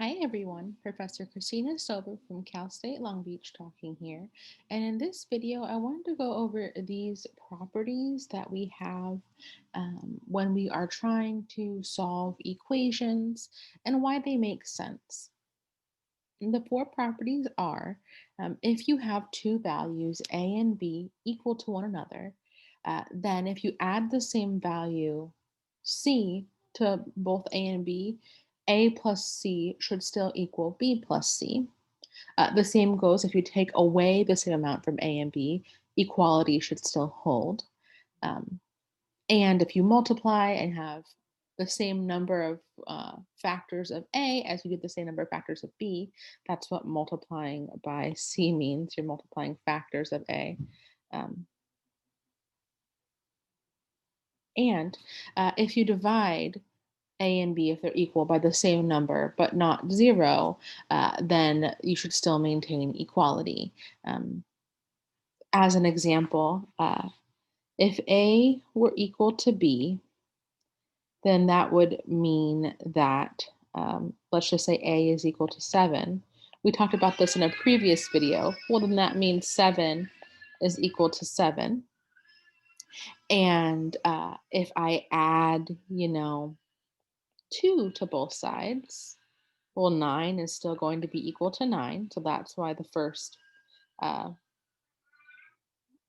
Hi everyone, Professor Christina Sover from Cal State Long Beach talking here. And in this video, I wanted to go over these properties that we have when we are trying to solve equations and why they make sense. And the four properties are if you have two values, A and B, equal to one another, then if you add the same value, C, to both A and B, A plus C should still equal B plus C. The same goes if you take away the same amount from A and B, equality should still hold. Um, and if you multiply and have the same number of factors of A as you get the same number of factors of B, that's what multiplying by C means. You're multiplying factors of A. Um, and if you divide A and B, if they're equal, by the same number, but not zero, then you should still maintain equality. As an example, if A were equal to B, then that would mean that, let's just say A is equal to 7. We talked about this in a previous video. Well, then that means 7 is equal to 7. And if I add, 2 to both sides, well, 9 is still going to be equal to 9. So that's why the first uh,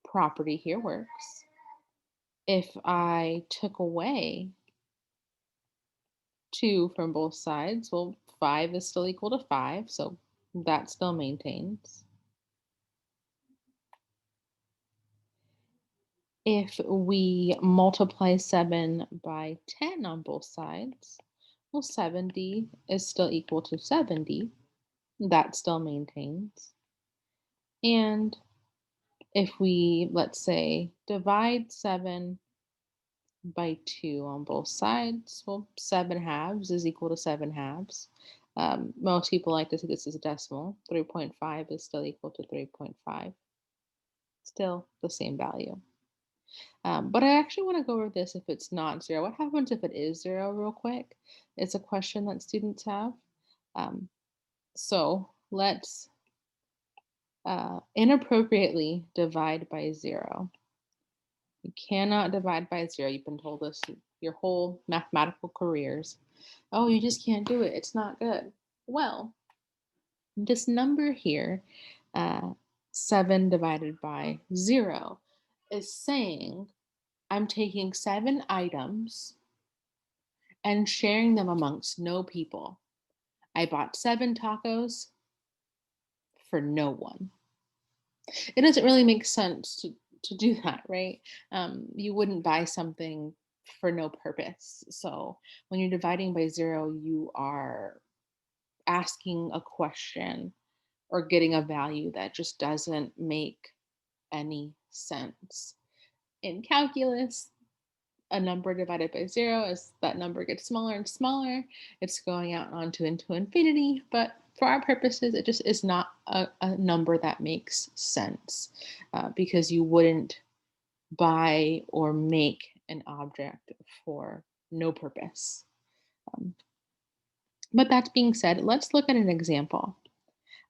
property here works. If I took away 2 from both sides, well, 5 is still equal to 5, so that still maintains. If we multiply 7 by 10 on both sides, well, 70 is still equal to 70. That still maintains. And if we, let's say, divide 7 by 2 on both sides, well, 7 halves is equal to 7 halves. Most people like to see this as a decimal. 3.5 is still equal to 3.5. Still the same value. But I actually want to go over this if it's not zero. What happens if it is zero, real quick? It's a question that students have. Um, so let's inappropriately divide by zero. You cannot divide by zero. You've been told this your whole mathematical careers. Oh, you just can't do it. It's not good. Well, this number here, uh, 7 divided by 0, is saying I'm taking 7 items and sharing them amongst no people. I bought 7 tacos for no one. It doesn't really make sense to do that, right? You wouldn't buy something for no purpose. So when you're dividing by 0, you are asking a question or getting a value that just doesn't make any sense. In calculus, a number divided by 0, as that number gets smaller and smaller, it's going out onto into infinity. But for our purposes, it just is not a number that makes sense because you wouldn't buy or make an object for no purpose. Um, but that being said, let's look at an example.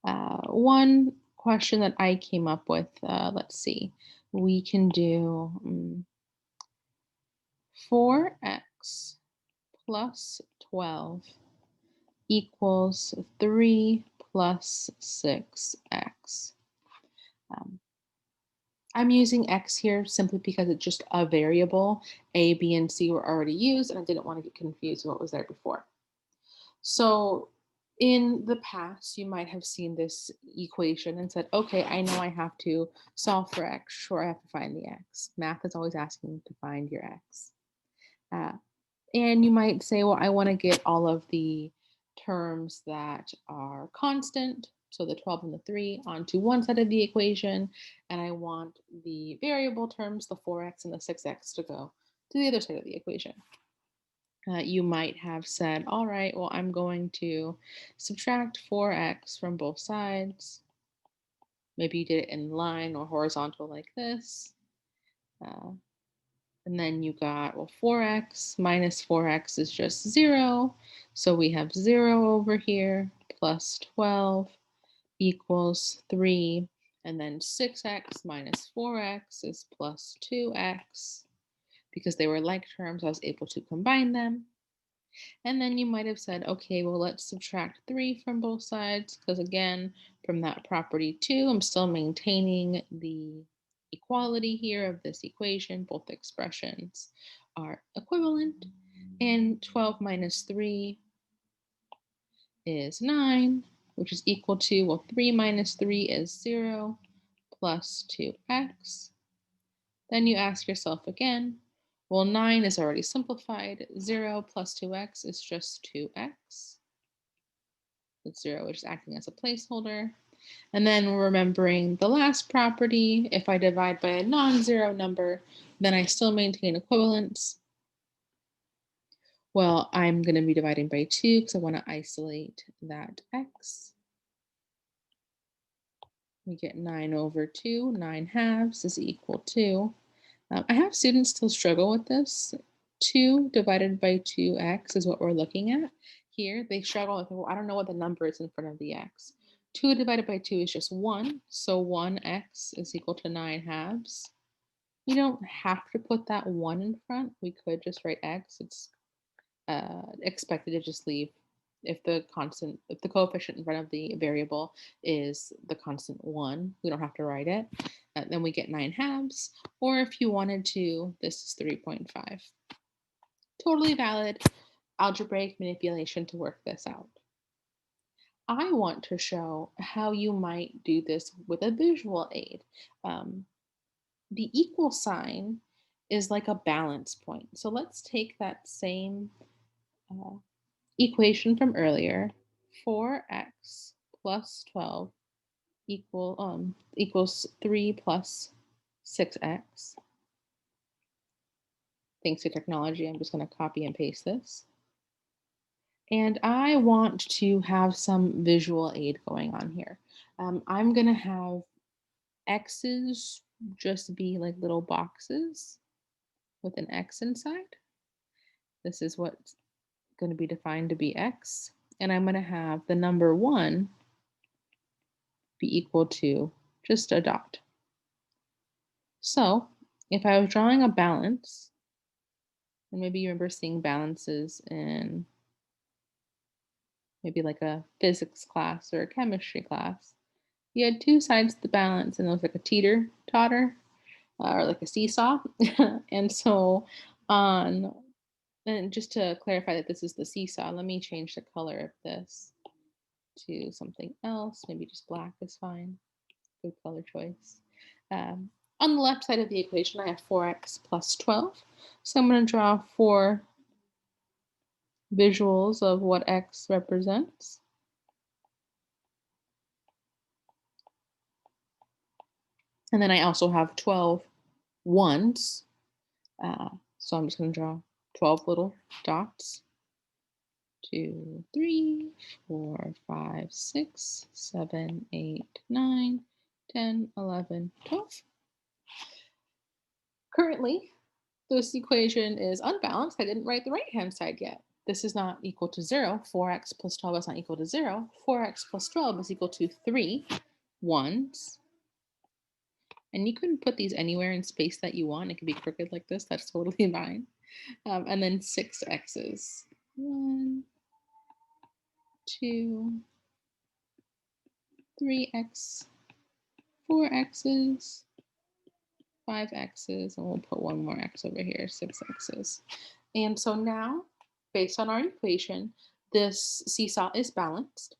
One question that I came up with, let's see, we can do 4x plus 12 equals 3 plus 6x. Um, I'm using x here simply because it's just a variable. A, B, and C were already used, and I didn't want to get confused with what was there before. So in the past, you might have seen this equation and said, okay, I know I have to solve for x. Sure, I have to find the x. Math is always asking to find your x. Uh, And you might say, well, I want to get all of the terms that are constant, so the 12 and the 3, onto one side of the equation, and I want the variable terms, the 4x and the 6x, to go to the other side of the equation. You might have said, all right, well, I'm going to subtract 4x from both sides. Maybe you did it in line or horizontal like this. And And then you got, well, 4x minus 4x is just 0. So we have 0 over here plus 12 equals 3. And then 6x minus 4x is plus 2x. Because they were like terms, I was able to combine them. And then you might have said, okay, well, let's subtract 3 from both sides. Because again, from that property 2, I'm still maintaining the equality here of this equation. Both expressions are equivalent. And 12 minus 3 is 9, which is equal to, well, 3 minus 3 is 0 plus 2x. Then you ask yourself again, well, 9 is already simplified. 0 plus 2x is just 2x. It's 0, which is acting as a placeholder. And then remembering the last property, if I divide by a non-zero number, then I still maintain equivalence. Well, I'm going to be dividing by 2 because I want to isolate that x. We get 9 over 2. 9 halves is equal to, I have students still struggle with this. 2 divided by 2x is what we're looking at. Here, they struggle with, well, I don't know what the number is in front of the x. 2 divided by 2 is just 1, so 1x is equal to 9 halves. You don't have to put that 1 in front. We could just write x. It's expected to just leave if the coefficient in front of the variable is the constant 1, we don't have to write it. Then we get 9 halves, or if you wanted to, this is 3.5. Totally valid algebraic manipulation to work this out. I want to show how you might do this with a visual aid. The equal sign is like a balance point. So let's take that same equation from earlier, 4x plus 12 equals 3 plus 6x. Thanks to technology, I'm just going to copy and paste this. And I want to have some visual aid going on here. I'm going to have x's just be like little boxes with an x inside. This is what's going to be defined to be x. And I'm going to have the number 1 be equal to just a dot. So if I was drawing a balance, and maybe you remember seeing balances in maybe like a physics class or a chemistry class, you had 2 sides to the balance and it was like a teeter-totter or like a seesaw. And so and just to clarify that this is the seesaw, let me change the color of this to something else. Maybe just black is fine. Good color choice. On the left side of the equation, I have 4x plus 12. So I'm going to draw 4 visuals of what x represents. And then I also have 12 ones. So I'm just going to draw 12 little dots. 2, 3, 4, 5, 6, 7, 8, 9, 10, 11, 12. Currently, this equation is unbalanced. I didn't write the right-hand side yet. This is not equal to 0. 4x plus 12 is not equal to 0. 4x plus 12 is equal to 3 ones. And you can put these anywhere in space that you want. It can be crooked like this. That's totally fine. And then 6 x's. 1, 2, 3x, 4 x's, 5 x's, and we'll put one more x over here, 6 x's. And so now, based on our equation, this seesaw is balanced.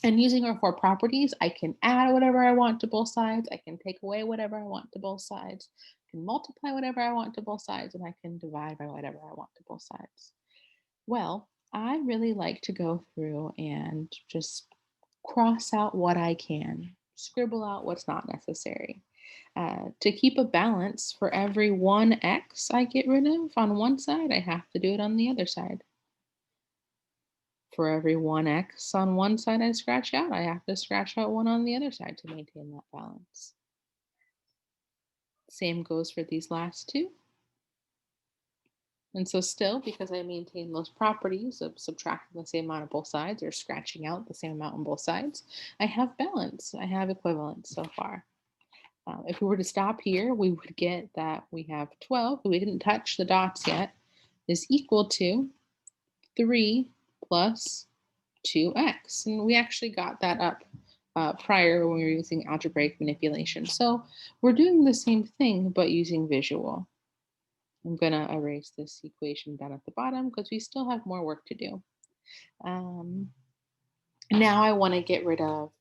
And using our 4 properties, I can add whatever I want to both sides. I can take away whatever I want to both sides. I can multiply whatever I want to both sides, and I can divide by whatever I want to both sides. Well, I really like to go through and just cross out what I can, scribble out what's not necessary. To keep a balance, for every 1 x I get rid of on one side, I have to do it on the other side. For every 1 x on one side I scratch out, I have to scratch out 1 on the other side to maintain that balance. Same goes for these last 2. And so still, because I maintain those properties of subtracting the same amount on both sides or scratching out the same amount on both sides, I have balance. I have equivalence so far. If we were to stop here, we would get that we have 12, we didn't touch the dots yet, is equal to 3 plus 2x. And we actually got that up prior when we were using algebraic manipulation. So we're doing the same thing, but using visual. I'm going to erase this equation down at the bottom because we still have more work to do. Um, now I want to get rid of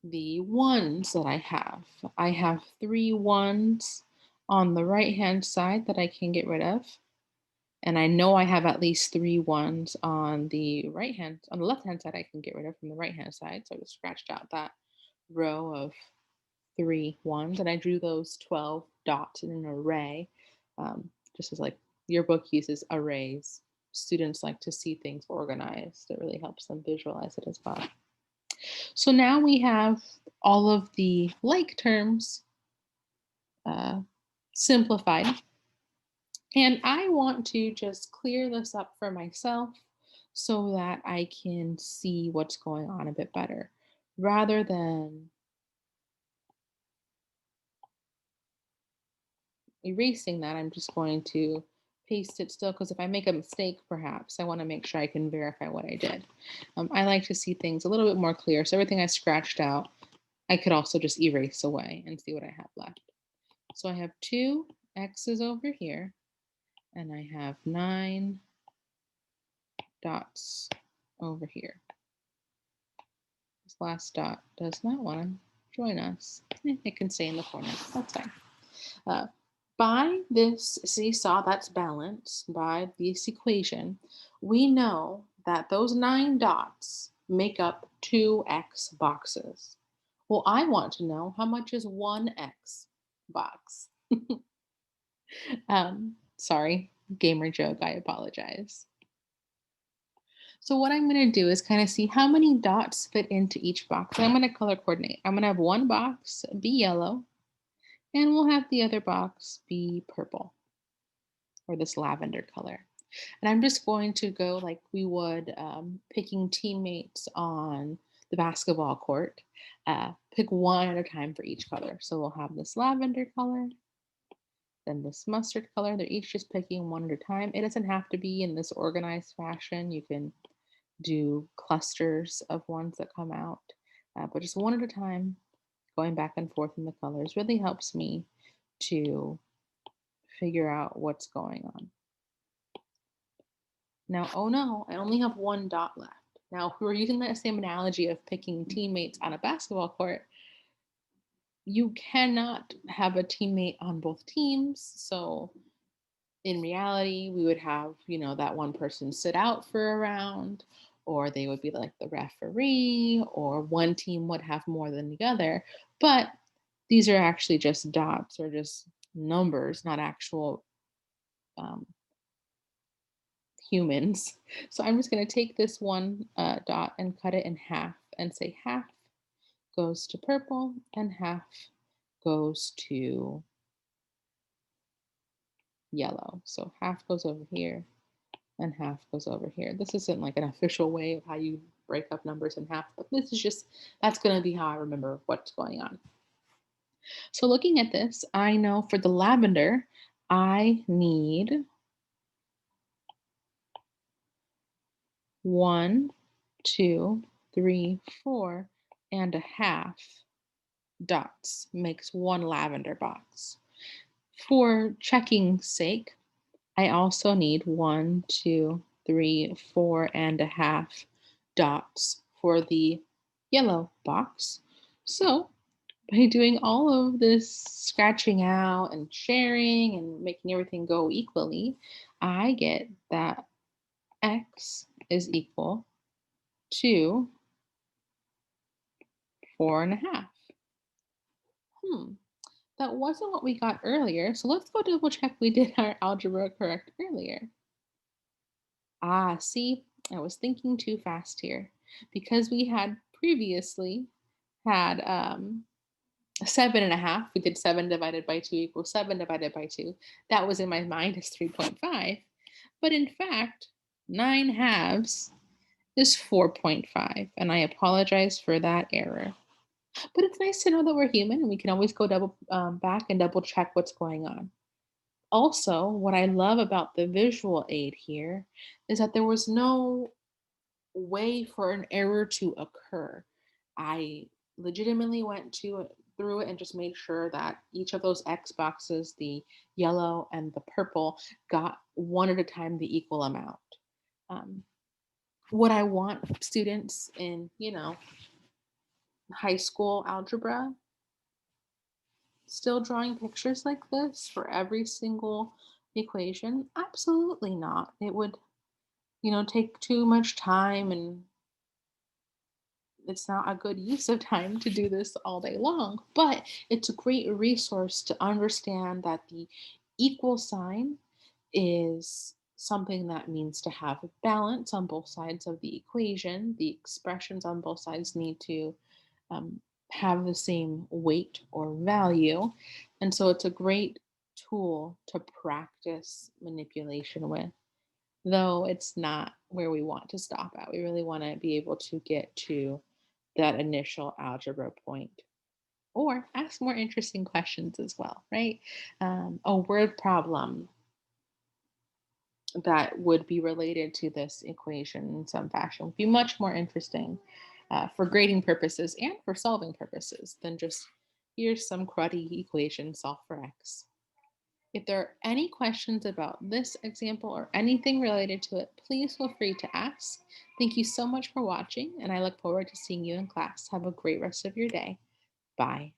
the ones that I have. I have 3 ones on the right-hand side that I can get rid of. And I know I have at least 3 ones on the left-hand side I can get rid of from the right-hand side. So I just scratched out that row of 3 ones and I drew those 12 dots in an array. Just as like your book uses arrays. Students like to see things organized. It really helps them visualize it as well. So now we have all of the like terms uh, simplified. And I want to just clear this up for myself so that I can see what's going on a bit better rather than erasing that. I'm just going to paste it still because if I make a mistake, perhaps I want to make sure I can verify what I did. I like to see things a little bit more clear. So everything I scratched out, I could also just erase away and see what I have left. So I have 2 x's over here and I have 9 dots over here. This last dot does not want to join us. It can stay in the corner. That's fine. By this seesaw that's balanced, by this equation, we know that those 9 dots make up 2x boxes. Well, I want to know how much is 1x box. Sorry, gamer joke, I apologize. So what I'm going to do is kind of see how many dots fit into each box. And I'm going to color coordinate. I'm going to have one box be yellow, and we'll have the other box be purple or this lavender color. And I'm just going to go like we would picking teammates on the basketball court. Pick one at a time for each color. So we'll have this lavender color, then this mustard color. They're each just picking one at a time. It doesn't have to be in this organized fashion. You can do clusters of ones that come out, but just one at a time, going back and forth in the colors really helps me to figure out what's going on. Now, oh no, I only have 1 dot left. Now, if we were using that same analogy of picking teammates on a basketball court, you cannot have a teammate on both teams. So in reality, we would have, that one person sit out for a round, or they would be like the referee, or one team would have more than the other. But these are actually just dots or just numbers, not actual humans. So I'm just going to take this one dot and cut it in half and say half goes to purple and half goes to yellow. So half goes over here and half goes over here. This isn't like an official way of how you break up numbers in half, but this is just, that's going to be how I remember what's going on. So looking at this, I know for the lavender, I need 1, 2, 3, 4 and a half dots makes 1 lavender box. For checking's sake, I also need 1, 2, 3, 4 and a half dots for the yellow box. So by doing all of this scratching out and sharing and making everything go equally, I get that x is equal to 4.5. That wasn't what we got earlier. So let's go double check we did our algebra correct earlier. See, I was thinking too fast here because we had previously had 7.5. We did 7 divided by 2 equals 7 divided by 2. That was in my mind as 3.5. But in fact, 9 halves is 4.5, and I apologize for that error. But it's nice to know that we're human and we can always go double back and double check what's going on. Also, what I love about the visual aid here is that there was no way for an error to occur. I legitimately went through it and just made sure that each of those X boxes, the yellow and the purple, got one at a time the equal amount. Um, what I want students in, high school algebra still drawing pictures like this for every single equation? Absolutely not. It would, take too much time, and it's not a good use of time to do this all day long. But it's a great resource to understand that the equal sign is something that means to have a balance on both sides of the equation. The expressions on both sides need to um, have the same weight or value. And so it's a great tool to practice manipulation with, though it's not where we want to stop at. We really want to be able to get to that initial algebra point or ask more interesting questions as well, right? A word problem that would be related to this equation in some fashion would be much more interesting for grading purposes and for solving purposes than just here's some cruddy equation, solve for x. If there are any questions about this example or anything related to it, please feel free to ask. Thank you so much for watching, and I look forward to seeing you in class. Have a great rest of your day. Bye.